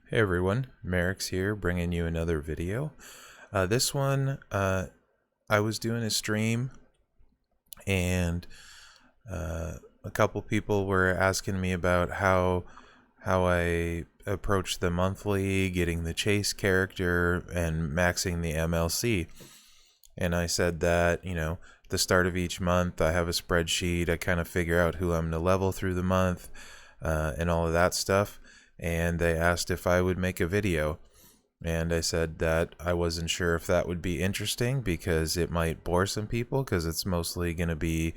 Hey everyone, Mherex here, bringing you another video. This one, I was doing a stream, and a couple people were asking me about how I approach the monthly, getting the chase character, and maxing the MLC. And I said that, at the start of each month, I have a spreadsheet. I kind of figure out who I'm going to level through the month, and all of that stuff. And they asked if I would make a video. And I said that I wasn't sure if that would be interesting because it might bore some people, because it's mostly going to be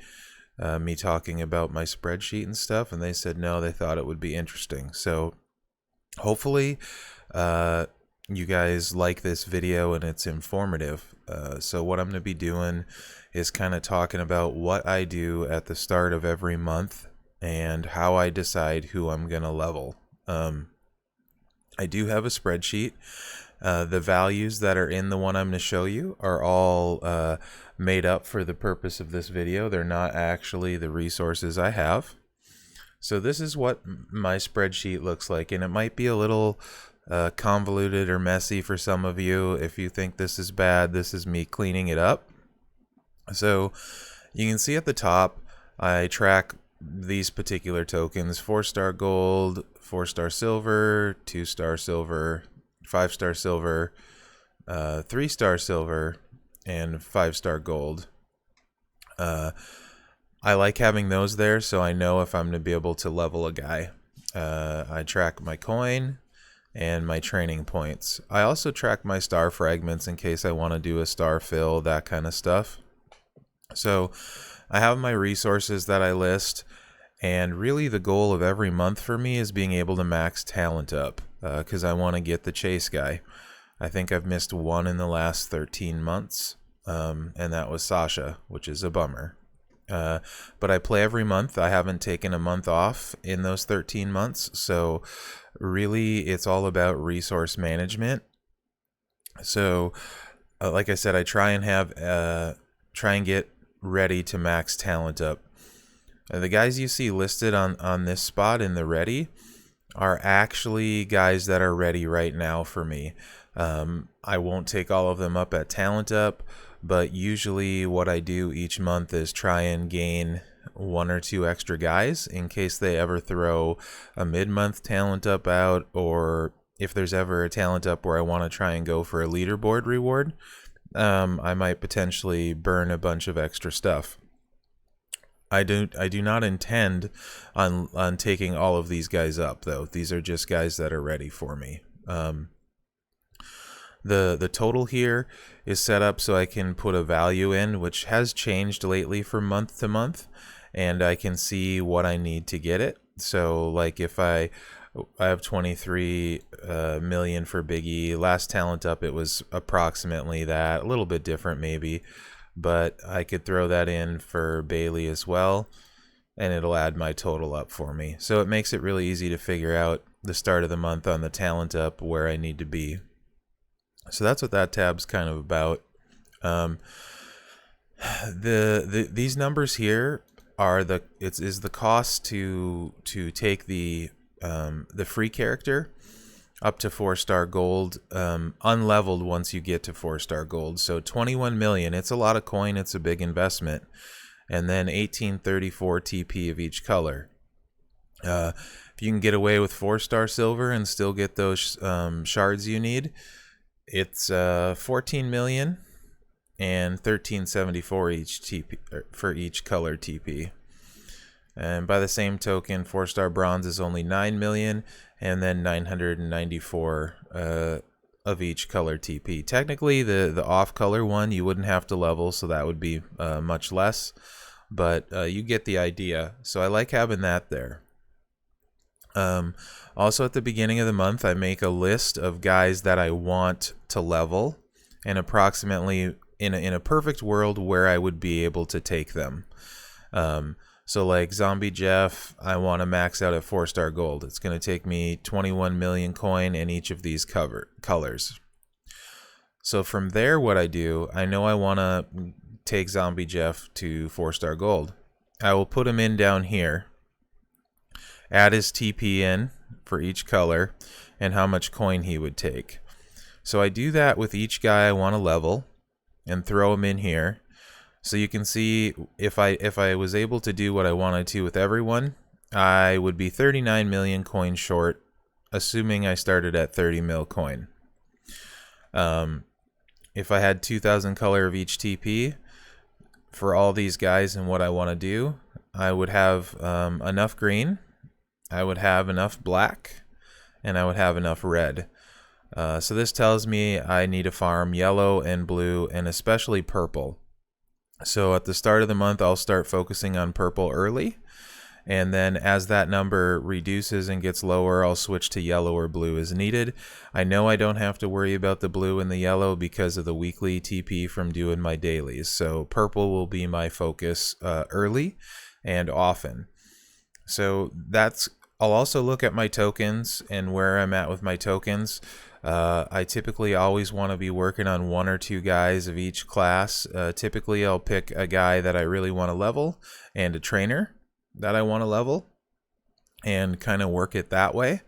me talking about my spreadsheet and stuff. And they said no, they thought it would be interesting. So hopefully you guys like this video and it's informative. So what I'm going to be doing is kind of talking about what I do at the start of every month and how I decide who I'm going to level. I do have a spreadsheet. The values that are in the one I'm going to show you are all made up for the purpose of this video. They're not actually the resources I have. So this is what my spreadsheet looks like, and it might be a little convoluted or messy for some of you. If you think this is bad, this is me cleaning it up. So you can see at the top, I track these particular tokens: 4-star gold, 4-star silver, 2-star silver, 5-star silver, 3-star silver, and 5-star gold. I like having those there so I know if I'm going to be able to level a guy. I track my coin and my training points. I also track my star fragments in case I want to do a star fill, that kind of stuff. So I have my resources that I list, and really the goal of every month for me is being able to max talent up, because I want to get the chase guy. I think I've missed one in the last 13 months, and that was Sasha, which is a bummer. But I play every month. I haven't taken a month off in those 13 months, so really it's all about resource management. So like I said, I try and get ready to max talent up. The guys you see listed on this spot in the ready are actually guys that are ready right now for me. I won't take all of them up at talent up, but usually what I do each month is try and gain 1 or 2 extra guys in case they ever throw a mid-month talent up out, or if there's ever a talent up where I want to try and go for a leaderboard reward. I might potentially burn a bunch of extra stuff. I do not intend on taking all of these guys up, though. These are just guys that are ready for me. The total here is set up so I can put a value in, which has changed lately from month to month, and I can see what I need to get it. So like if I have 23 million for Biggie. Last talent up, it was approximately that, a little bit different maybe, but I could throw that in for Bailey as well, and it'll add my total up for me. So it makes it really easy to figure out the start of the month on the talent up where I need to be. So that's what that tab's kind of about. These numbers here are the cost to take the free character up to 4-star gold, unleveled once you get to 4-star gold. So 21 million, it's a lot of coin, it's a big investment. And then 1834 TP of each color. If you can get away with 4-star silver and still get those shards you need, it's 14 million and 1374 each TP for each color TP. And by the same token, 4-star bronze is only 9 million, and then 994 of each color TP. Technically, the off color one you wouldn't have to level, so that would be much less, but you get the idea. So I like having that there. Also at the beginning of the month, I make a list of guys that I want to level, and approximately in a perfect world where I would be able to take them. So like Zombie Jeff, I want to max out at 4-star gold. It's going to take me 21 million coin in each of these colors. So from there, what I do, I know I want to take Zombie Jeff to 4-star gold. I will put him in down here, add his TP in for each color, and how much coin he would take. So I do that with each guy I want to level and throw him in here. So you can see if I was able to do what I wanted to with everyone, I would be 39 million coins short, assuming I started at 30 mil coin. If I had 2,000 color of each TP for all these guys and what I want to do, I would have enough green, I would have enough black, and I would have enough red. So this tells me I need to farm yellow and blue and especially purple. So at the start of the month, I'll start focusing on purple early. And then as that number reduces and gets lower, I'll switch to yellow or blue as needed. I know I don't have to worry about the blue and the yellow because of the weekly TP from doing my dailies. So purple will be my focus early and often. So I'll also look at my tokens and where I'm at with my tokens. I typically always want to be working on 1 or 2 guys of each class. Typically I'll pick a guy that I really want to level and a trainer that I want to level and kind of work it that way.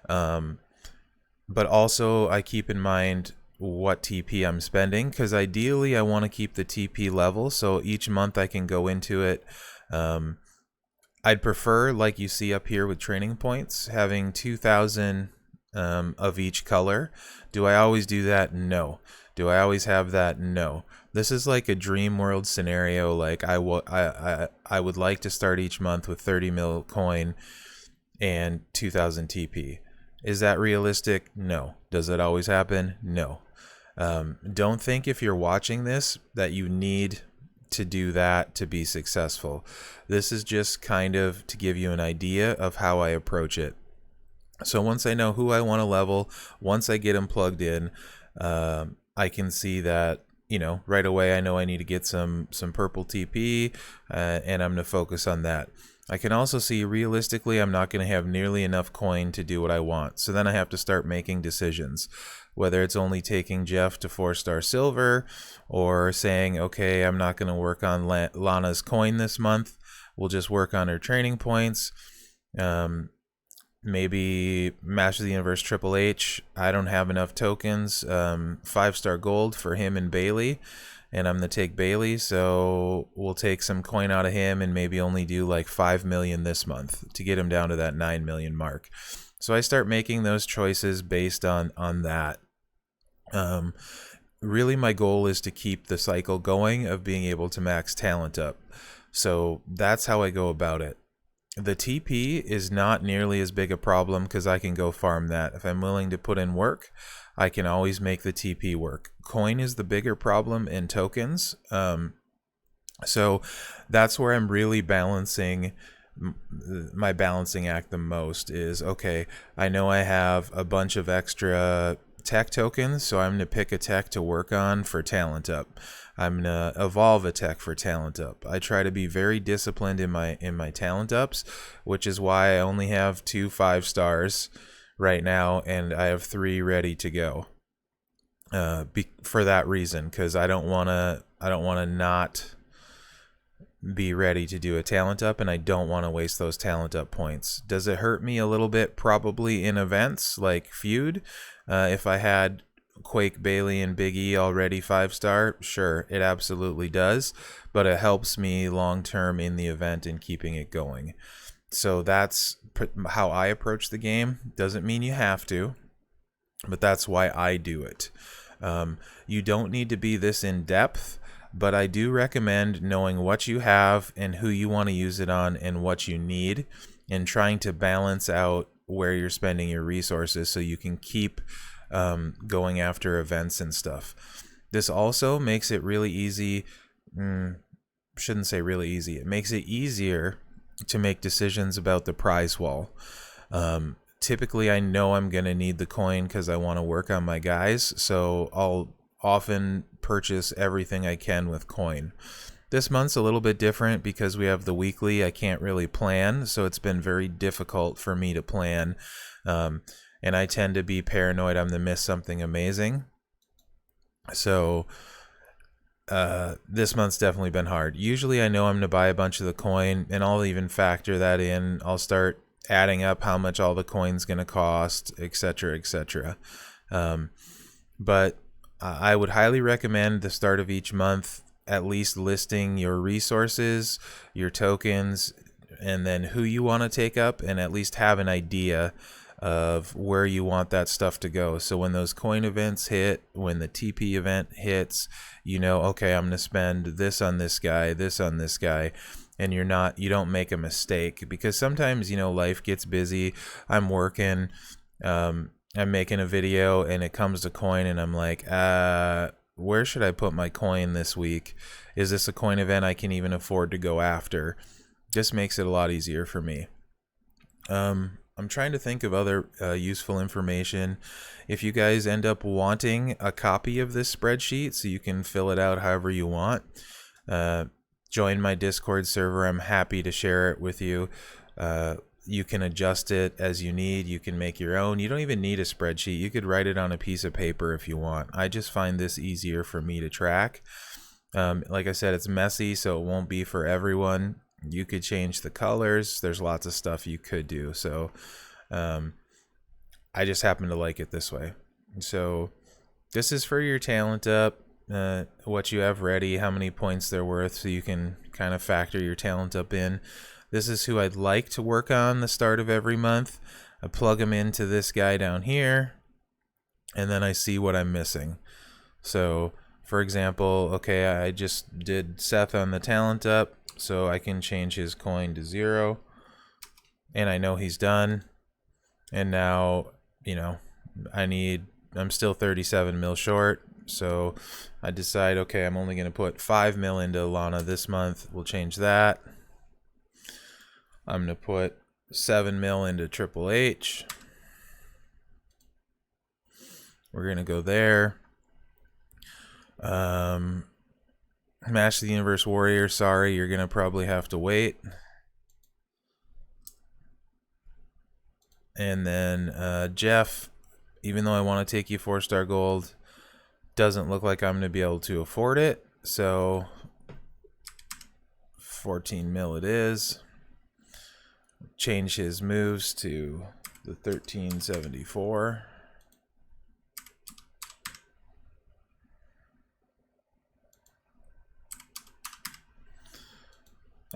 But also I keep in mind what TP I'm spending, because ideally I want to keep the TP level so each month I can go into it. I'd prefer, like you see up here with training points, having 2,000 of each color. Do I always do that? No. Do I always have that? No. This is like a dream world scenario. Like I would like to start each month with 30 mil coin and 2,000 TP. Is that realistic? No. Does it always happen? No. Don't think if you're watching this that you need to do that to be successful. This is just kind of to give you an idea of how I approach it. So once I know who I want to level, once I get them plugged in, I can see that, right away I know I need to get some purple TP, and I'm going to focus on that. I can also see realistically I'm not going to have nearly enough coin to do what I want. So then I have to start making decisions, whether it's only taking Jeff to 4-star silver or saying, okay, I'm not going to work on Lana's coin this month. We'll just work on her training points. Maybe Masters of the Universe Triple H, I don't have enough tokens, 5-star gold for him and Bailey, and I'm going to take Bailey, so we'll take some coin out of him and maybe only do like 5 million this month to get him down to that 9 million mark. So I start making those choices based on that. Really my goal is to keep the cycle going of being able to max talent up. So that's how I go about it. The TP is not nearly as big a problem because I can go farm that. If I'm willing to put in work, I can always make the TP work. Coin is the bigger problem in tokens. So that's where I'm really balancing. My balancing act the most is, okay, I know I have a bunch of extra tech tokens, so I'm going to pick a tech to work on for talent up. I'm going to evolve a tech for talent up. I try to be very disciplined in my talent ups, which is why I only have 2 5-stars right now, and I have 3 ready to go. For that reason, because I don't want to not be ready to do a talent up, and I don't want to waste those talent up points. Does it hurt me a little bit? Probably in events like Feud. If I had Quake, Bailey, and Big E already 5-star, sure, it absolutely does, but it helps me long term in the event and keeping it going. So that's how I approach the game. Doesn't mean you have to, but that's why I do it. You don't need to be this in depth, but I do recommend knowing what you have and who you want to use it on and what you need, and trying to balance out where you're spending your resources so you can keep going after events and stuff. This also makes it really easy. Shouldn't say really easy. It makes it easier to make decisions about the prize wall. Typically, I know I'm going to need the coin because I want to work on my guys, so I'll often purchase everything I can with coin. This month's a little bit different because we have the weekly. I can't really plan, so it's been very difficult for me to plan. And I tend to be paranoid I'm going to miss something amazing. So this month's definitely been hard. Usually I know I'm going to buy a bunch of the coin, and I'll even factor that in. I'll start adding up how much all the coins going to cost, etc., etc. But I would highly recommend the start of each month at least listing your resources, your tokens, and then who you want to take up, and at least have an idea of where you want that stuff to go. So when those coin events hit, when the TP event hits, you know, okay, I'm going to spend this on this guy, this on this guy, and you don't make a mistake, because sometimes, you know, life gets busy. I'm working, I'm making a video and it comes to coin and I'm like, where should I put my coin this week? Is this a coin event I can even afford to go after? Just makes it a lot easier for me. I'm trying to think of other useful information. If you guys end up wanting a copy of this spreadsheet so you can fill it out however you want, join my Discord server. I'm happy to share it with you. You can adjust it as you need. You can make your own. You don't even need a spreadsheet. You could write it on a piece of paper if you want. I just find this easier for me to track. Like I said, it's messy, so it won't be for everyone. You could change the colors. There's lots of stuff you could do. So I just happen to like it this way. So this is for your talent up, what you have ready, how many points they're worth, so you can kind of factor your talent up in. This is who I'd like to work on the start of every month. I plug them into this guy down here, and then I see what I'm missing. So for example, okay, I just did Seth on the talent up, so I can change his coin to 0, and I know he's done. And now, you know, I'm still 37 mil short, so I decide, okay, I'm only going to put 5 mil into Lana this month. We'll change that. I'm going to put 7 mil into Triple H. We're going to go there. Match the Universe Warrior, sorry, you're going to probably have to wait. And then Jeff, even though I want to take you 4-star gold, doesn't look like I'm going to be able to afford it. So 14 mil it is. Change his moves to the 1374.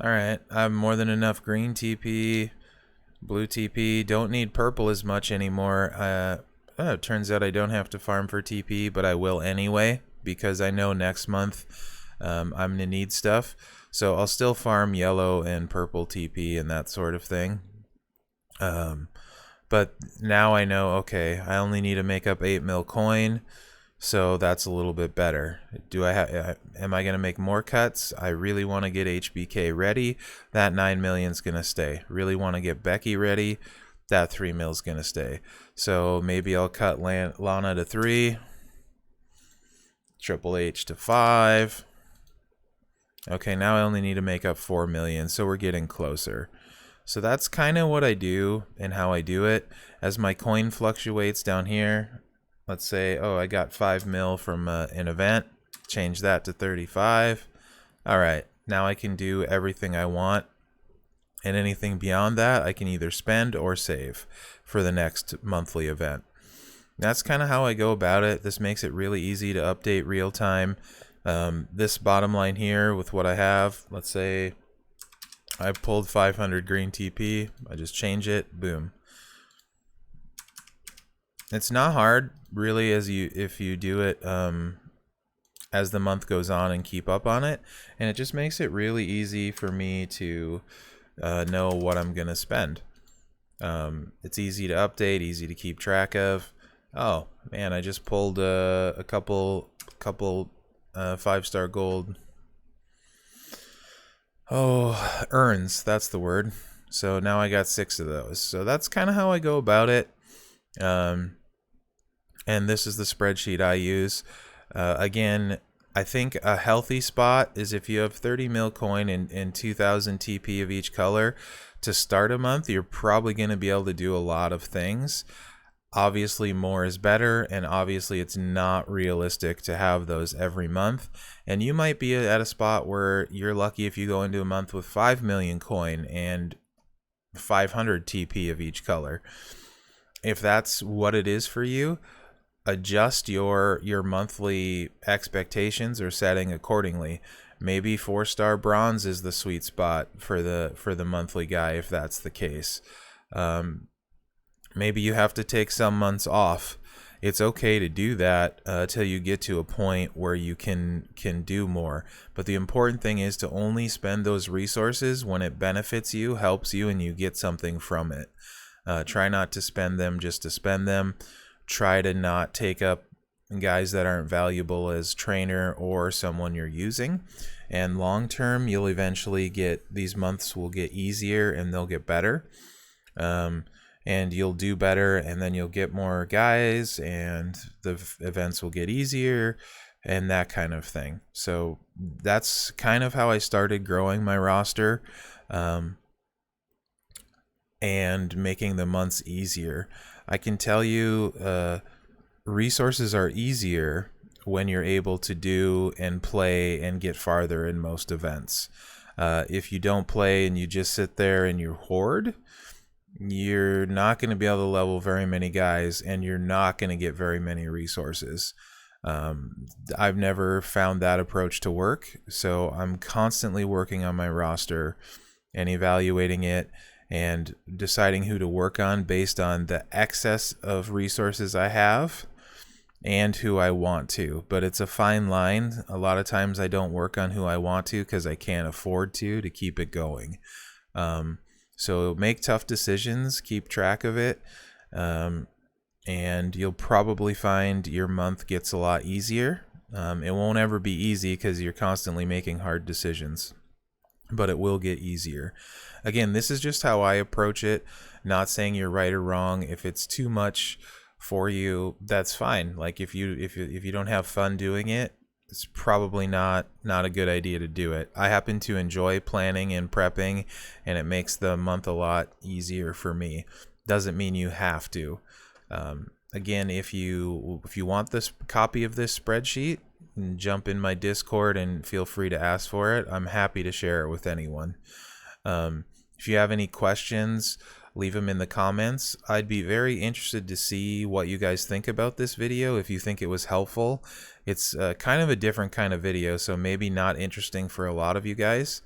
Alright, I have more than enough green TP, blue TP. Don't need purple as much anymore. It turns out I don't have to farm for TP, but I will anyway, because I know next month I'm going to need stuff. So I'll still farm yellow and purple TP and that sort of thing. But now I know, okay, I only need to make up 8 mil coin. So that's a little bit better. Am I going to make more cuts? I really want to get HBK ready. That 9 million's going to stay. Really want to get Becky ready. That 3 mil's going to stay. So maybe I'll cut Lana to 3. Triple H to 5. Okay, now I only need to make up 4 million. So we're getting closer. So that's kind of what I do and how I do it. As my coin fluctuates down here, let's say, oh, I got 5 mil from an event. Change that to 35. All right, now I can do everything I want. And anything beyond that, I can either spend or save for the next monthly event. That's kind of how I go about it. This makes it really easy to update real time. This bottom line here with what I have, let's say I pulled 500 green TP. I just change it, boom. It's not hard, really, if you do it as the month goes on and keep up on it, and it just makes it really easy for me to know what I'm gonna spend. It's easy to update, easy to keep track of. Oh man, I just pulled a couple 5-star gold. Oh, urns, that's the word. So now I got 6 of those. So that's kind of how I go about it. And this is the spreadsheet I use. Again, I think a healthy spot is if you have 30 mil coin and 2,000 TP of each color to start a month, you're probably going to be able to do a lot of things. Obviously, more is better, and obviously it's not realistic to have those every month. And you might be at a spot where you're lucky if you go into a month with 5 million coin, and 500 TP of each color. If that's what it is for you, adjust your monthly expectations or setting accordingly. Maybe 4-star bronze is the sweet spot for the monthly guy if that's the case. Maybe you have to take some months off. It's okay to do that till you get to a point where you can do more. But the important thing is to only spend those resources when it benefits you, helps you, and you get something from it. Try not to spend them just to spend them. Try to not take up guys that aren't valuable as trainer or someone you're using. And long term, you'll eventually get, these months will get easier and they'll get better. And you'll do better, and then you'll get more guys, and the events will get easier, and that kind of thing. So that's kind of how I started growing my roster, and making the months easier. I can tell you, resources are easier when you're able to do and play and get farther in most events. If you don't play and you just sit there and you hoard, you're not going to be able to level very many guys, and you're not going to get very many resources. I've never found that approach to work, so I'm constantly working on my roster and evaluating it and deciding who to work on based on the excess of resources I have and who I want to. But it's a fine line. A lot of times I don't work on who I want to because I can't afford to keep it going. So make tough decisions, keep track of it, and you'll probably find your month gets a lot easier. It won't ever be easy because you're constantly making hard decisions, but it will get easier. Again, this is just how I approach it, not saying you're right or wrong. If it's too much for you, that's fine. Like if you don't have fun doing it, it's probably not a good idea to do it. I happen to enjoy planning and prepping, and it makes the month a lot easier for me. Doesn't mean you have to. Again, if you want this copy of this spreadsheet, jump in my Discord and feel free to ask for it. I'm happy to share it with anyone. If you have any questions, leave them in the comments. I'd be very interested to see what you guys think about this video, if you think it was helpful. It's kind of a different kind of video, so maybe not interesting for a lot of you guys.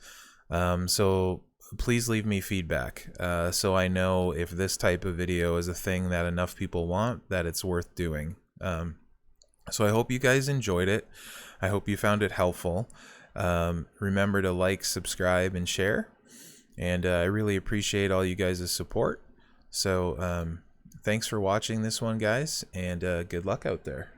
So please leave me feedback so I know if this type of video is a thing that enough people want, that it's worth doing. So I hope you guys enjoyed it. I hope you found it helpful. Remember to like, subscribe, and share. And I really appreciate all you guys' support. So thanks for watching this one, guys, and good luck out there.